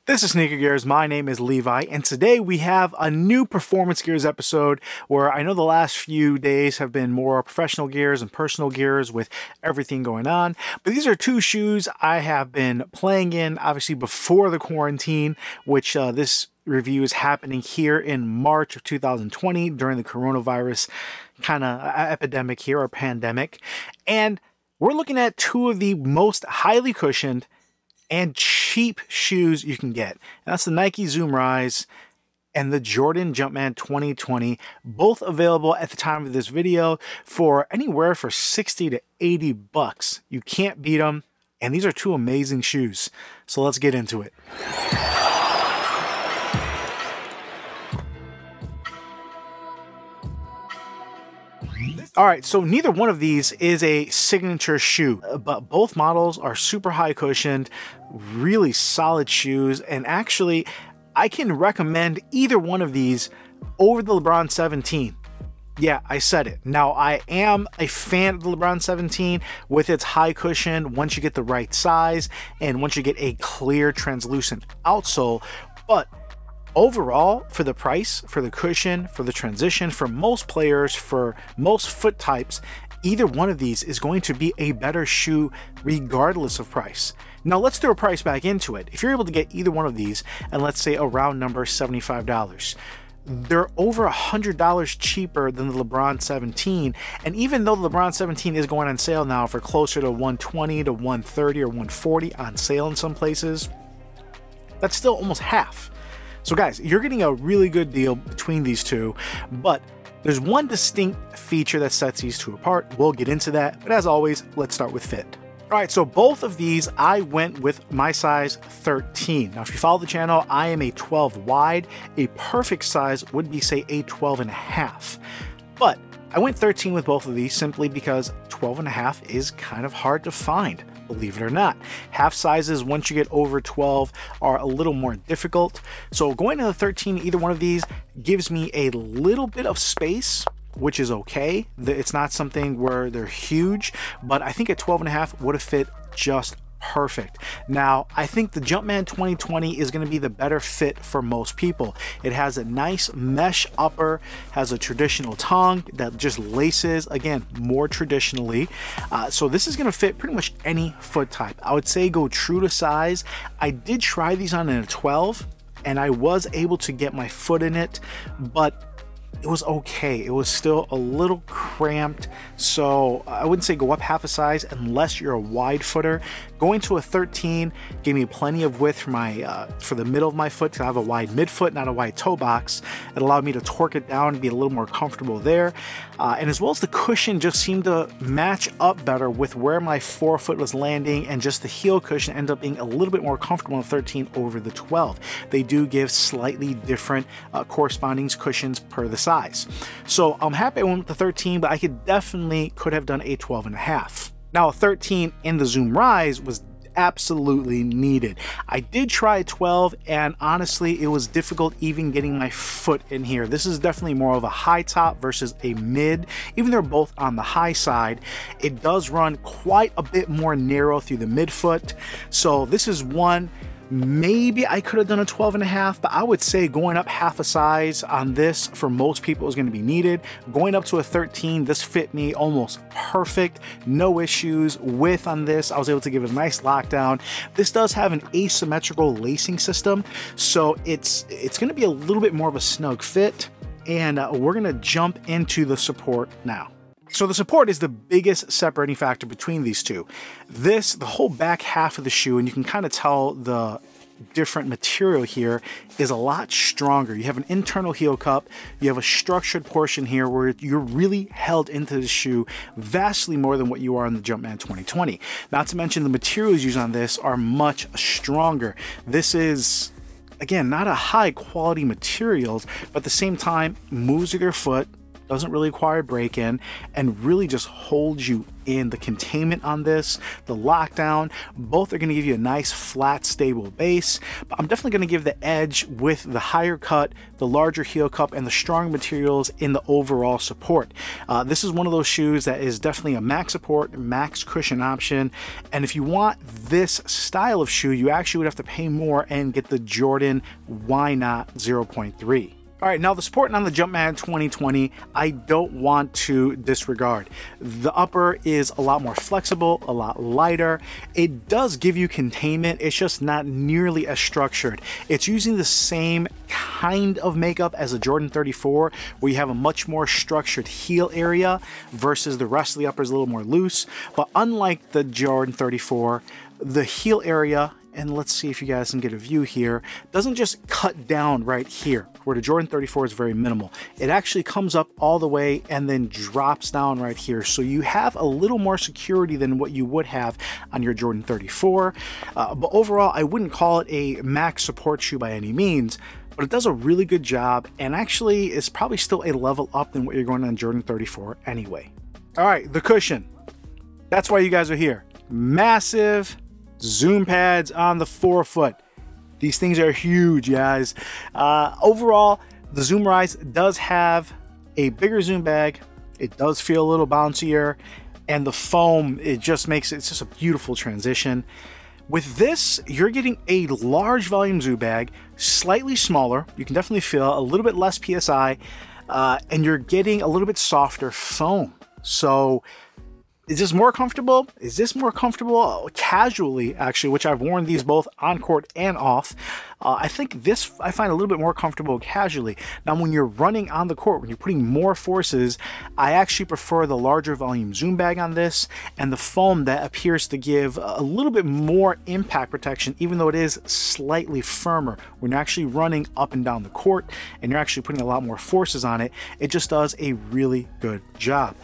This is Sneaker Gears. My name is Levi, and today we have a new Performance Gears episode where I know the last few days have been more professional gears and personal gears with everything going on. But these are two shoes I have been playing in, obviously, before the quarantine, which this review is happening here in March of 2020 during the coronavirus kind of epidemic here, or pandemic. And we're looking at two of the most highly cushioned and cheap shoes you can get. And that's the Nike Zoom Rise and the Jordan Jumpman 2020, both available at the time of this video for anywhere for 60 to 80 bucks. You can't beat them, and these are two amazing shoes. So let's get into it. All right, so neither one of these is a signature shoe, but both models are super high cushioned, really solid shoes, and actually, I can recommend either one of these over the LeBron 17. Yeah, I said it. Now, I am a fan of the LeBron 17 with its high cushion once you get the right size and once you get a clear translucent outsole, but overall, for the price, for the cushion, for the transition, for most players, for most foot types, either one of these is going to be a better shoe regardless of price. Now let's throw a price back into it. If you're able to get either one of these, and let's say a round number $75, they're over $100 cheaper than the LeBron 17, and even though the LeBron 17 is going on sale now for closer to $120 to $130 or $140 on sale in some places, that's still almost half. So guys, you're getting a really good deal between these two, but there's one distinct feature that sets these two apart. We'll get into that, but as always, let's start with fit. All right, so both of these, I went with my size 13. Now, if you follow the channel, I am a 12 wide. A perfect size would be, say, a 12 and a half. But I went 13 with both of these simply because 12 and a half is kind of hard to find. Believe it or not. Half sizes, once you get over 12, are a little more difficult. So going to the 13, either one of these gives me a little bit of space, which is okay. It's not something where they're huge, but I think a 12 and a half would have fit just perfect. Now, I think the Jumpman 2020 is going to be the better fit for most people. It has a nice mesh upper, has a traditional tongue that just laces, again, more traditionally. So this is going to fit pretty much any foot type. I would say go true to size. I did try these on in a 12, and I was able to get my foot in it, but it was okay. It was still a little cramped, so I wouldn't say go up half a size unless you're a wide footer. Going to a 13 gave me plenty of width for my for the middle of my foot, because I have a wide midfoot, not a wide toe box. It allowed me to torque it down and be a little more comfortable there. And as well as the cushion just seemed to match up better with where my forefoot was landing, and just the heel cushion ended up being a little bit more comfortable in the 13 over the 12. They do give slightly different corresponding cushions per the size. So I'm happy I went with the 13, but I could have done a 12 and a half. Now a 13 in the Zoom Rise was absolutely needed. I did try a 12, and honestly it was difficult even getting my foot in here. This is definitely more of a high top versus a mid. Even though they're both on the high side, it does run quite a bit more narrow through the midfoot. So this is one, maybe I could have done a 12 and a half, but I would say going up half a size on this for most people is going to be needed. Going up to a 13, this fit me almost perfect. No issues. Width on this, I was able to give it a nice lockdown. This does have an asymmetrical lacing system, so it's going to be a little bit more of a snug fit, and we're going to jump into the support now. So the support is the biggest separating factor between these two. The whole back half of the shoe, and you can kind of tell the different material here, is a lot stronger. You have an internal heel cup, you have a structured portion here where you're really held into the shoe vastly more than what you are in the Jumpman 2020. Not to mention the materials used on this are much stronger. This is, again, not a high quality materials, but at the same time moves with your foot, doesn't really require break-in, and really just holds you in. The containment on this, the lockdown, both are going to give you a nice flat stable base, but I'm definitely going to give the edge with the higher cut, the larger heel cup, and the strong materials in the overall support. This is one of those shoes that is definitely a max support, max cushion option, and if you want this style of shoe, you actually would have to pay more and get the Jordan Why Not 0.3. All right, now the support on the Jumpman 2020, I don't want to disregard. The upper is a lot more flexible, a lot lighter. It does give you containment, it's just not nearly as structured. It's using the same kind of makeup as the Jordan 34, where you have a much more structured heel area versus the rest of the upper is a little more loose. But unlike the Jordan 34, the heel area, and let's see if you guys can get a view here, doesn't just cut down right here, where the Jordan 34 is very minimal. It actually comes up all the way and then drops down right here. So you have a little more security than what you would have on your Jordan 34. But overall, I wouldn't call it a max support shoe by any means, but it does a really good job, and actually is probably still a level up than what you're going on Jordan 34 anyway. All right, the cushion. That's why you guys are here. Massive zoom pads on the forefoot. These things are huge, guys. Overall, the Zoom Rize does have a bigger zoom bag. It does feel a little bouncier, and the foam, it's just a beautiful transition. With this, you're getting a large volume zoom bag, slightly smaller. You can definitely feel a little bit less PSI, and you're getting a little bit softer foam. So is this more comfortable? Is this more comfortable casually, actually, which I've worn these both on court and off. I think this I find a little bit more comfortable casually. Now, when you're running on the court, when you're putting more forces, I actually prefer the larger volume zoom bag on this, and the foam that appears to give a little bit more impact protection, even though it is slightly firmer. When you're actually running up and down the court and you're actually putting a lot more forces on it, it just does a really good job.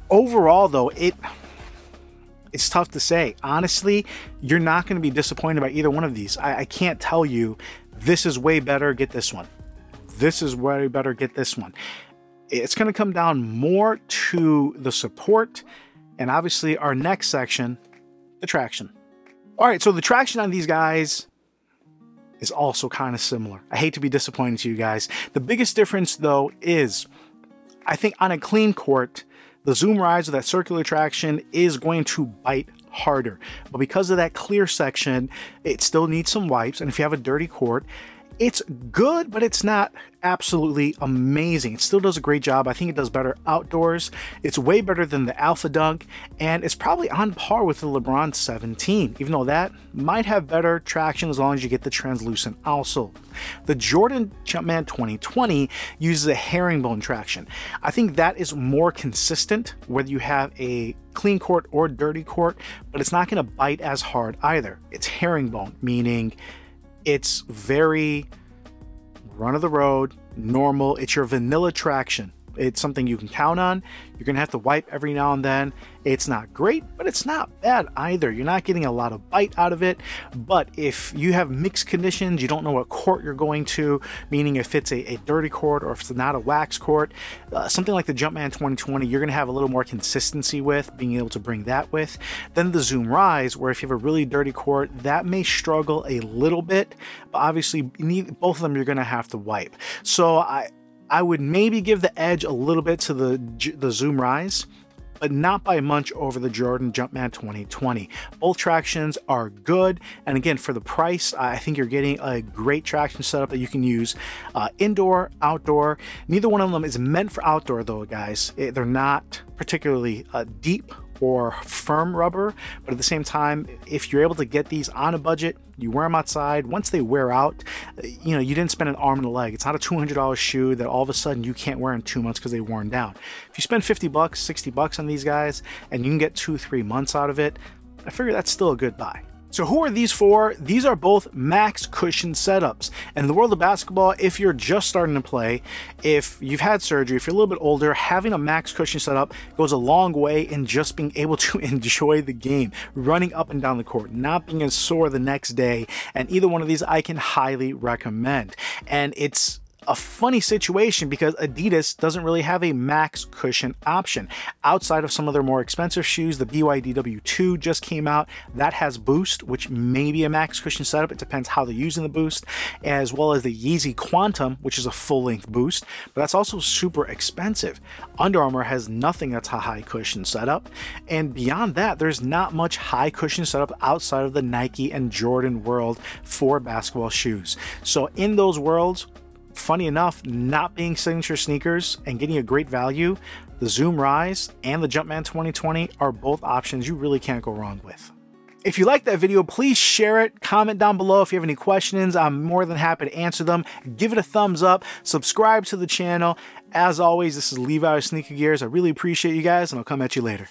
Overall, though, it's tough to say. Honestly, you're not going to be disappointed by either one of these. I can't tell you, this is way better, get this one. This is way better, get this one. It's going to come down more to the support, and obviously our next section, the traction. All right, so the traction on these guys is also kind of similar. I hate to be disappointing to you guys. The biggest difference, though, is I think on a clean court, the Zoom Rize with that circular traction is going to bite harder. But because of that clear section, it still needs some wipes. And if you have a dirty court, it's good, but it's not absolutely amazing. It still does a great job. I think it does better outdoors. It's way better than the Alpha Dunk, and it's probably on par with the LeBron 17, even though that might have better traction as long as you get the translucent outsole. The Jordan Jumpman 2020 uses a herringbone traction. I think that is more consistent whether you have a clean court or dirty court, but it's not going to bite as hard either. It's herringbone, meaning it's very run-of-the-road, normal. It's your vanilla traction. It's something you can count on. You're going to have to wipe every now and then. It's not great, but it's not bad either. You're not getting a lot of bite out of it. But if you have mixed conditions, you don't know what court you're going to, meaning if it's a dirty court or if it's not a wax court, something like the Jumpman 2020, you're going to have a little more consistency with being able to bring that with. Then the Zoom Rize, where if you have a really dirty court, that may struggle a little bit, but obviously both of them you're going to have to wipe. So I would maybe give the edge a little bit to the Zoom Rize, but not by much over the Jordan Jumpman 2020. Both tractions are good, and again, for the price, I think you're getting a great traction setup that you can use indoor, outdoor. Neither one of them is meant for outdoor, though, guys. They're not particularly deep or firm rubber, but at the same time, if you're able to get these on a budget, you wear them outside. Once they wear out, you didn't spend an arm and a leg. It's not a $200 shoe that all of a sudden you can't wear in 2 months because they've worn down. If you spend 50 bucks, 60 bucks on these guys, and you can get 2-3 months out of it, I figure that's still a good buy. So who are these for? These are both max cushion setups. And in the world of basketball, if you're just starting to play, if you've had surgery, if you're a little bit older, having a max cushion setup goes a long way in just being able to enjoy the game, running up and down the court, not being as sore the next day. And either one of these I can highly recommend. And it's a funny situation because Adidas doesn't really have a max cushion option. Outside of some of their more expensive shoes, the BYDW2 just came out. That has Boost, which may be a max cushion setup. It depends how they're using the Boost, as well as the Yeezy Quantum, which is a full-length Boost, but that's also super expensive. Under Armour has nothing that's a high cushion setup, and beyond that, there's not much high cushion setup outside of the Nike and Jordan world for basketball shoes. So in those worlds, funny enough, not being signature sneakers and getting a great value, the Zoom Rize and the Jumpman 2020 are both options you really can't go wrong with. If you liked that video, please share it, comment down below if you have any questions. I'm more than happy to answer them. Give it a thumbs up, subscribe to the channel. As always, this is Levi Sneaker Gears. I really appreciate you guys, and I'll come at you later.